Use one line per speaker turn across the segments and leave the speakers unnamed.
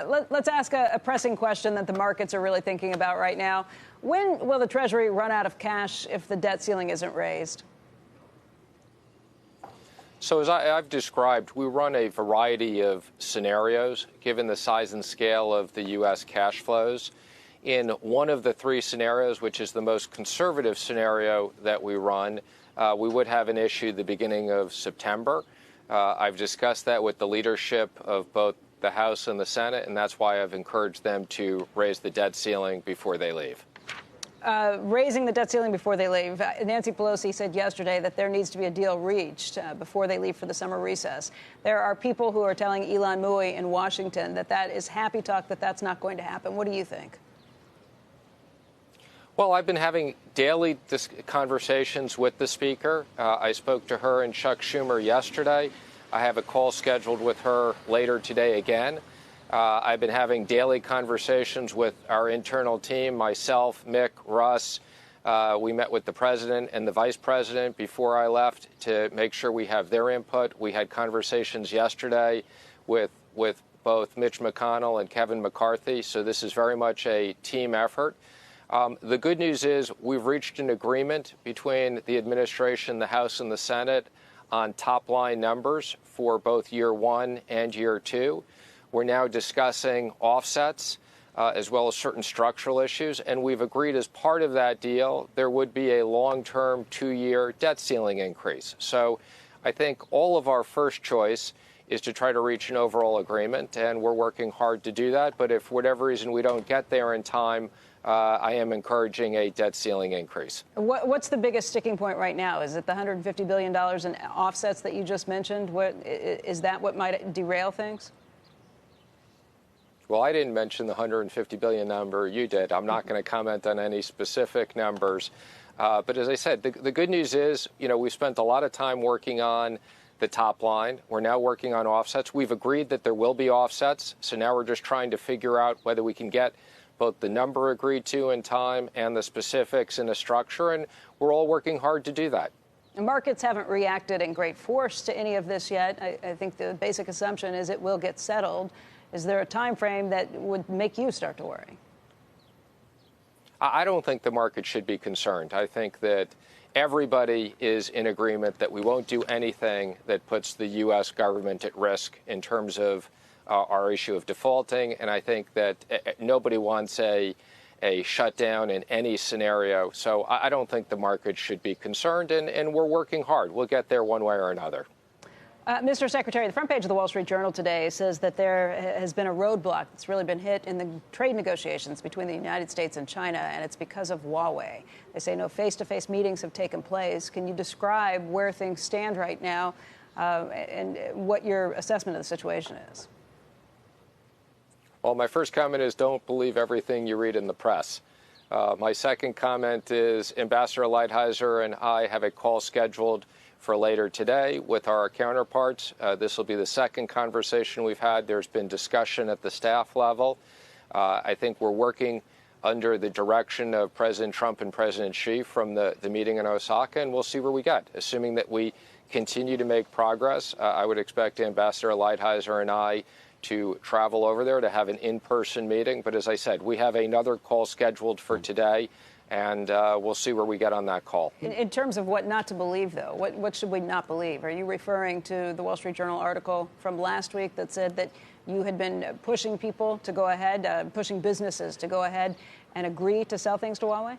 Let's ask a pressing question that the markets are really thinking about right now. When will the Treasury run out of cash if the debt ceiling isn't raised?
So as I've described, we run a variety of scenarios given the size and scale of the U.S. cash flows. In one of the three scenarios, which is the most conservative scenario that we run, we would have an issue the beginning of September. I've discussed that with the leadership of both the House and the Senate, and that's why I've encouraged them to raise the debt ceiling before they leave.
Raising the debt ceiling before they leave. Nancy Pelosi said yesterday that there needs to be a deal reached before they leave for the summer recess. There are people who are telling Elon Musk in Washington that is happy talk, that's not going to happen. What do you think?
Well, I've been having daily conversations with the Speaker. I spoke to her and Chuck Schumer yesterday. I have a call scheduled with her later today again. I've been having daily conversations with our internal team, myself, Mick, Russ. We met with the president and the vice president before I left to make sure we have their input. We had conversations yesterday with both Mitch McConnell and Kevin McCarthy. So this is very much a team effort. The good news is we've reached an agreement between the administration, the House, and the Senate on top-line numbers for both year one and year two. We're now discussing offsets as well as certain structural issues, and we've agreed as part of that deal there would be a long-term 2-year debt ceiling increase. So I think all of our first choice is to try to reach an overall agreement, and we're working hard to do that. But if for whatever reason we don't get there in time, I am encouraging a debt ceiling increase.
What's the biggest sticking point right now? Is it the $150 billion in offsets that you just mentioned? Is that what might derail things?
Well, I didn't mention the $150 billion number. You did. I'm not going to comment on any specific numbers. But as I said, the good news is, we spent a lot of time working on the top line. We're now working on offsets. We've agreed that there will be offsets. So now we're just trying to figure out whether we can get both the number agreed to in time and the specifics in a structure. And we're all working hard to do that.
The markets haven't reacted in great force to any of this yet. I think the basic assumption is it will get settled. Is there a time frame that would make you start to worry?
I don't think the market should be concerned. I think that everybody is in agreement that we won't do anything that puts the U.S. government at risk in terms of our issue of defaulting. And I think that nobody wants a shutdown in any scenario. So I don't think the market should be concerned. And we're working hard. We'll get there one way or another.
Mr. Secretary, the front page of the Wall Street Journal today says that there has been a roadblock that's really been hit in the trade negotiations between the United States and China, and it's because of Huawei. They say no face-to-face meetings have taken place. Can you describe where things stand right now and what your assessment of the situation is?
Well, my first comment is don't believe everything you read in the press. My second comment is Ambassador Lighthizer and I have a call scheduled for later today with our counterparts. This will be the second conversation we've had. There's been discussion at the staff level. I think we're working under the direction of President Trump and President Xi from the meeting in Osaka, and we'll see where we get. Assuming that we continue to make progress, I would expect Ambassador Lighthizer and I to travel over there to have an in-person meeting. But as I said, we have another call scheduled for today. And we'll see where we get on that call.
In terms of what not to believe, though, what should we not believe? Are you referring to the Wall Street Journal article from last week that said that you had been pushing people to go ahead, pushing businesses to go ahead and agree to sell things to Huawei?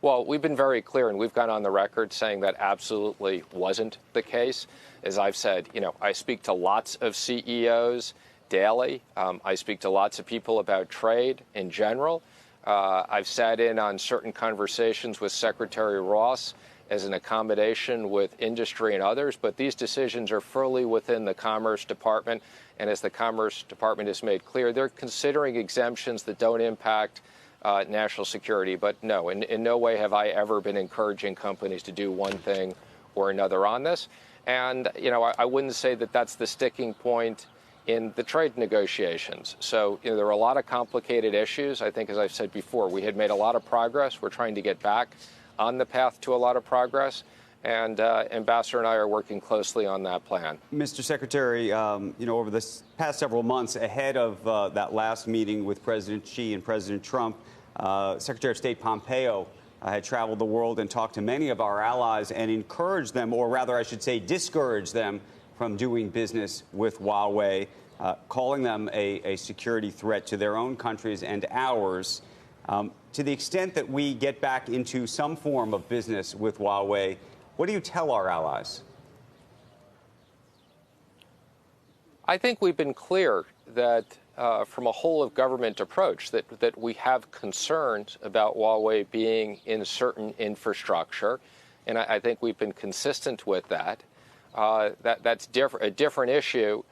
Well, we've been very clear, and we've gone on the record saying that absolutely wasn't the case. As I've said, I speak to lots of CEOs daily. I speak to lots of people about trade in general. I've sat in on certain conversations with Secretary Ross as an accommodation with industry and others, but these decisions are fully within the Commerce Department. And as the Commerce Department has made clear, they're considering exemptions that don't impact national security. But no, in no way have I ever been encouraging companies to do one thing or another on this. And, I wouldn't say that that's the sticking point in the trade negotiations. So there are a lot of complicated issues. I think, as I've said before, we had made a lot of progress. We're trying to get back on the path to a lot of progress. And Ambassador and I are working closely on that plan.
Mr. Secretary, over the past several months ahead of that last meeting with President Xi and President Trump, Secretary of State Pompeo had traveled the world and talked to many of our allies and encouraged them, or rather, I should say, discouraged them from doing business with Huawei, calling them a security threat to their own countries and ours. To the extent that we get back into some form of business with Huawei, what do you tell our allies?
I think we've been clear that from a whole-of-government approach that we have concerns about Huawei being in certain infrastructure, and I think we've been consistent with that. That's a different issue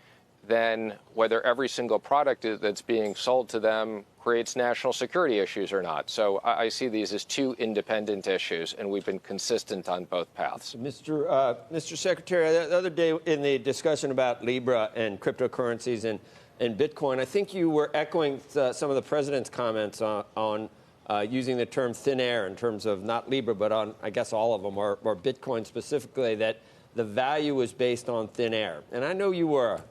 than whether every single product that's being sold to them creates national security issues or not. So I see these as two independent issues, and we've been consistent on both paths.
Mr. Secretary, the other day in the discussion about Libra and cryptocurrencies and Bitcoin, I think you were echoing some of the president's comments on using the term thin air in terms of not Libra, but on, I guess, all of them, or Bitcoin specifically, that the value was based on thin air. And I know you were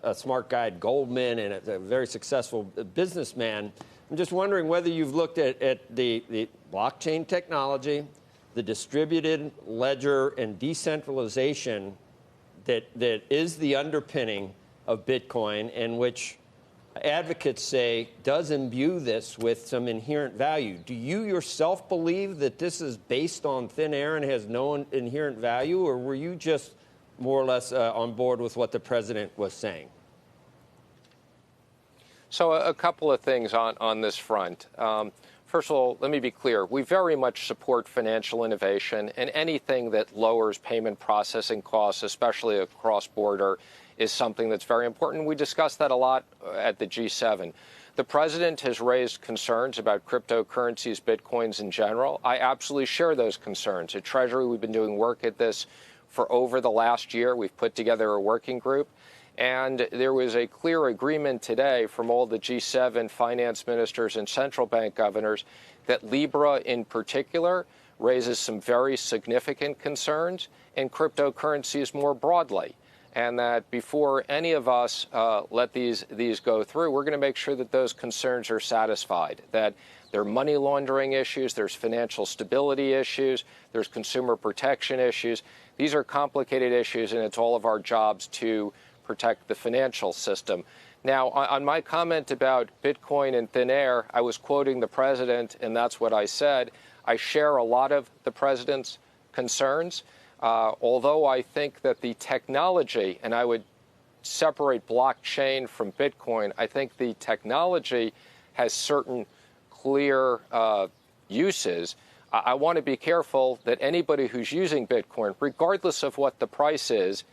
a smart guy at Goldman and a very successful businessman. I'm just wondering whether you've looked at the blockchain technology, the distributed ledger and decentralization that is the underpinning of Bitcoin, and which advocates say does imbue this with some inherent value. Do you yourself believe that this is based on thin air and has no inherent value, or were you just more or less on board with what the president was saying?
So a couple of things on this front. First of all, let me be clear. We very much support financial innovation, and anything that lowers payment processing costs, especially across border, is something that's very important. We discussed that a lot at the G7. The president has raised concerns about cryptocurrencies, Bitcoins in general. I absolutely share those concerns. At Treasury, we've been doing work at this for over the last year. We've put together a working group, and there was a clear agreement today from all the G7 finance ministers and central bank governors that Libra in particular raises some very significant concerns, and cryptocurrencies more broadly. And that before any of us let these go through, we're going to make sure that those concerns are satisfied, that there are money laundering issues, there's financial stability issues, there's consumer protection issues. These are complicated issues, and it's all of our jobs to protect the financial system. Now, on my comment about Bitcoin and thin air, I was quoting the president, and that's what I said. I share a lot of the president's concerns. Although I think that the technology, and I would separate blockchain from Bitcoin, I think the technology has certain clear uses. I want to be careful that anybody who's using Bitcoin, regardless of what the price is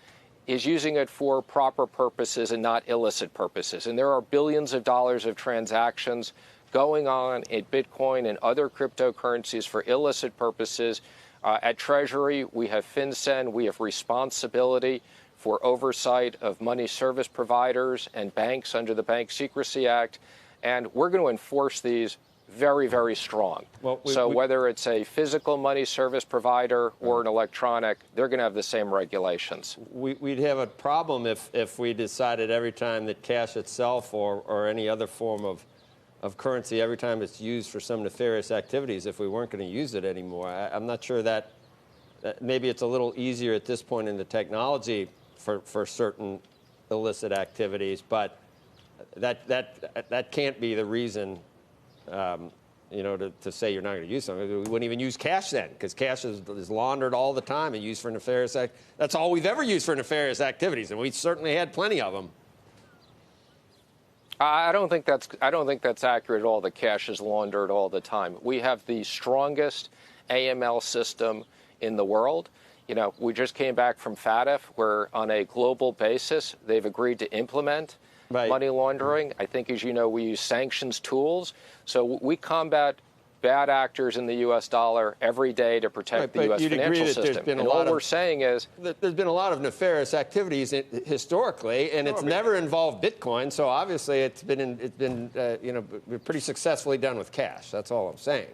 using it for proper purposes and not illicit purposes. And there are billions of dollars of transactions going on in Bitcoin and other cryptocurrencies for illicit purposes. At Treasury, we have FinCEN, we have responsibility for oversight of money service providers and banks under the Bank Secrecy Act, and we're going to enforce these very, very strong. So whether it's a physical money service provider or an electronic, they're going to have the same regulations.
We'd have a problem if we decided every time that cash itself or any other form of currency, every time it's used for some nefarious activities, if we weren't going to use it anymore. I'm not sure that maybe it's a little easier at this point in the technology for certain illicit activities, but that can't be the reason, to say you're not going to use something. We wouldn't even use cash then, because cash is laundered all the time and used for nefarious That's all we've ever used for nefarious activities, and we certainly had plenty of them.
I don't think that's accurate at all. That cash is laundered all the time. We have the strongest AML system in the world. We just came back from FATF, where on a global basis they've agreed to implement money laundering. I think, as you know, we use sanctions tools. So we combat bad actors in the U.S. dollar every day to protect the U.S. financial system. And all we're saying is
there's been a lot of nefarious activities historically, and it's never involved Bitcoin. So obviously, it's been pretty successfully done with cash. That's all I'm saying.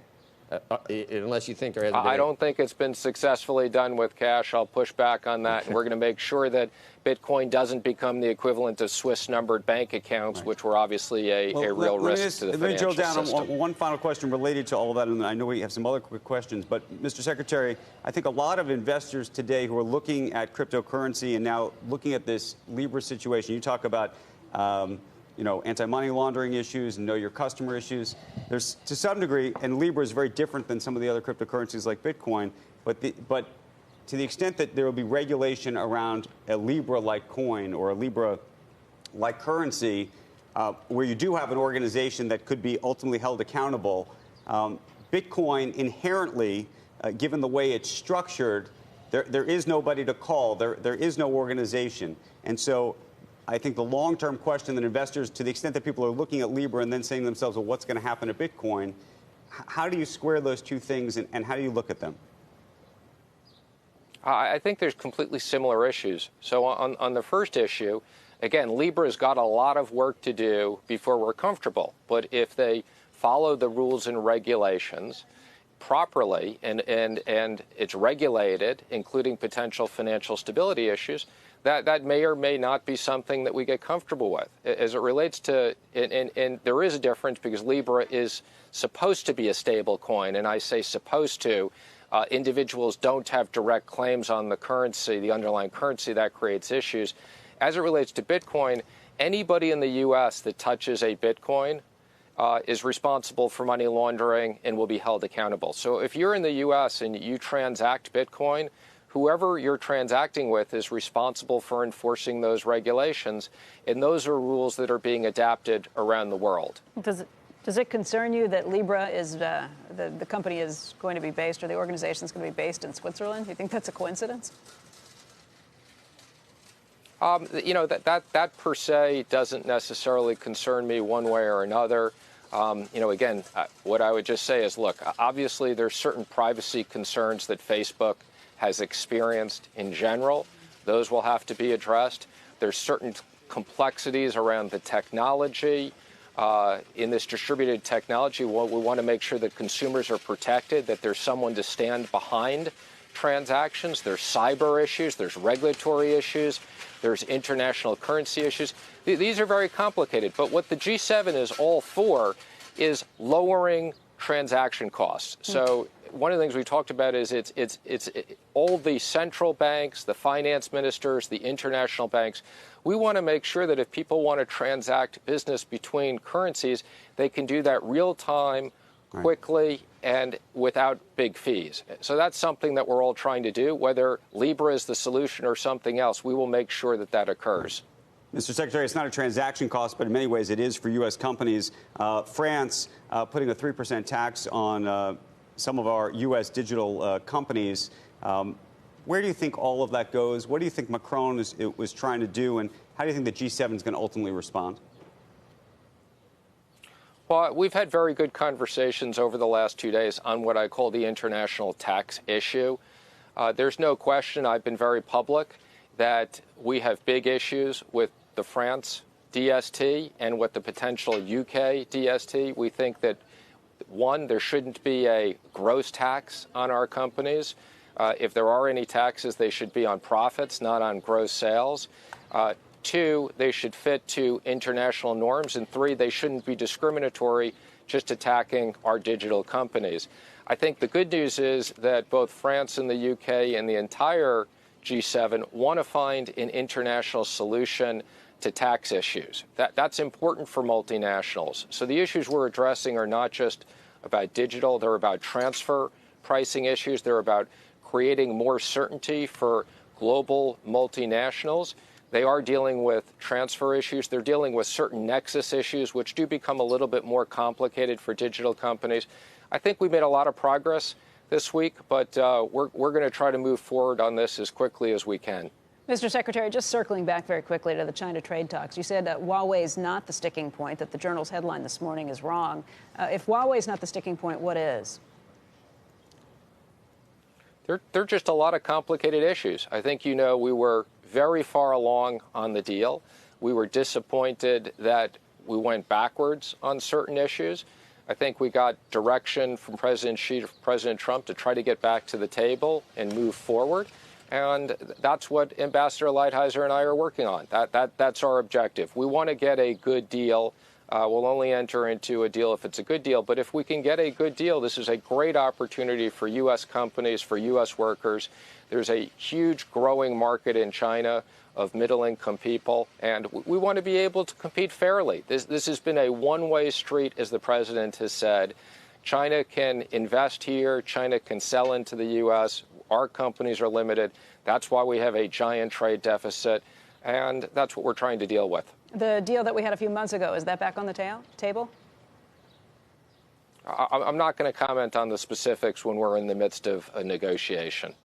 unless you think there hasn't been.
I don't think it's been successfully done with cash. I'll push back on that. And we're going to make sure that Bitcoin doesn't become the equivalent of Swiss-numbered bank accounts, which were obviously a real risk to the financial system.
Let me drill down on one final question related to all of that, and I know we have some other quick questions. But, Mr. Secretary, I think a lot of investors today who are looking at cryptocurrency and now looking at this Libra situation, you talk about anti-money laundering issues and know your customer issues. There's, to some degree, and Libra is very different than some of the other cryptocurrencies like Bitcoin, but to the extent that there will be regulation around a Libra-like coin or a Libra-like currency, where you do have an organization that could be ultimately held accountable, Bitcoin inherently, given the way it's structured, there is nobody to call. There is no organization. And so I think the long-term question that investors, to the extent that people are looking at Libra and then saying to themselves, well, what's going to happen to Bitcoin? How do you square those two things, and how do you look at them?
I think there's completely similar issues. So on the first issue, again, Libra's got a lot of work to do before we're comfortable. But if they follow the rules and regulations properly and it's regulated, including potential financial stability issues, that may or may not be something that we get comfortable with. As it relates to, and there is a difference because Libra is supposed to be a stable coin, and I say supposed to. Individuals don't have direct claims on the currency, the underlying currency. That creates issues. As it relates to Bitcoin, anybody in the U.S. that touches a Bitcoin is responsible for money laundering and will be held accountable. So if you're in the U.S. and you transact Bitcoin, whoever you're transacting with is responsible for enforcing those regulations, and those are rules that are being adapted around the world.
Does it concern you that Libra is the company is going to be based, or the organization is going to be based in Switzerland? Do you think that's a coincidence? That per se doesn't necessarily concern me one way or another. Again, what I would just say is, look, obviously there's certain privacy concerns that Facebook has experienced in general. Those will have to be addressed. There's certain complexities around the technology. In this distributed technology, we want to make sure that consumers are protected, that there's someone to stand behind transactions. There's cyber issues. There's regulatory issues. There's international currency issues. These are very complicated. But what the G7 is all for is lowering transaction costs. So one of the things we talked about is it's all the central banks, the finance ministers, the international banks. We want to make sure that if people want to transact business between currencies, they can do that real time, quickly, and without big fees. So that's something that we're all trying to do. Whether Libra is the solution or something else, we will make sure that that occurs.
Mr. Secretary, it's not a transaction cost, but in many ways it is for U.S. companies. France putting a 3% tax on some of our U.S. digital companies. Where do you think all of that goes? What do you think Macron was trying to do, and how do you think the G7 is going to ultimately respond?
Well, we've had very good conversations over the last 2 days on what I call the international tax issue. There's no question, I've been very public, that we have big issues with the France DST and with the potential UK DST. We think that, one, there shouldn't be a gross tax on our companies. If there are any taxes, they should be on profits, not on gross sales. Two, they should fit to international norms. And three, they shouldn't be discriminatory, just attacking our digital companies. I think the good news is that both France and the UK and the entire G7 want to find an international solution to tax issues. That's important for multinationals. So the issues we're addressing are not just about digital. They're about transfer pricing issues. They're about creating more certainty for global multinationals. They are dealing with transfer issues. They're dealing with certain nexus issues, which do become a little bit more complicated for digital companies. I think we made a lot of progress this week, but we're going to try to move forward on this as quickly as we can.
Mr. Secretary, just circling back very quickly to the China trade talks, you said Huawei is not the sticking point, that the Journal's headline this morning is wrong. If Huawei is not the sticking point, what is?
There are just a lot of complicated issues. I think, we were very far along on the deal. We were disappointed that we went backwards on certain issues. I think we got direction from President Xi to President Trump to try to get back to the table and move forward. And that's what Ambassador Lighthizer and I are working on. That's our objective. We want to get a good deal. We'll only enter into a deal if it's a good deal. But if we can get a good deal, this is a great opportunity for U.S. companies, for U.S. workers. There's a huge growing market in China of middle-income people, and we want to be able to compete fairly. This has been a one-way street, as the president has said. China can invest here. China can sell into the U.S. Our companies are limited. That's why we have a giant trade deficit, and that's what we're trying to deal with.
The deal that we had a few months ago, is that back on the table?
I'm not going to comment on the specifics when we're in the midst of a negotiation.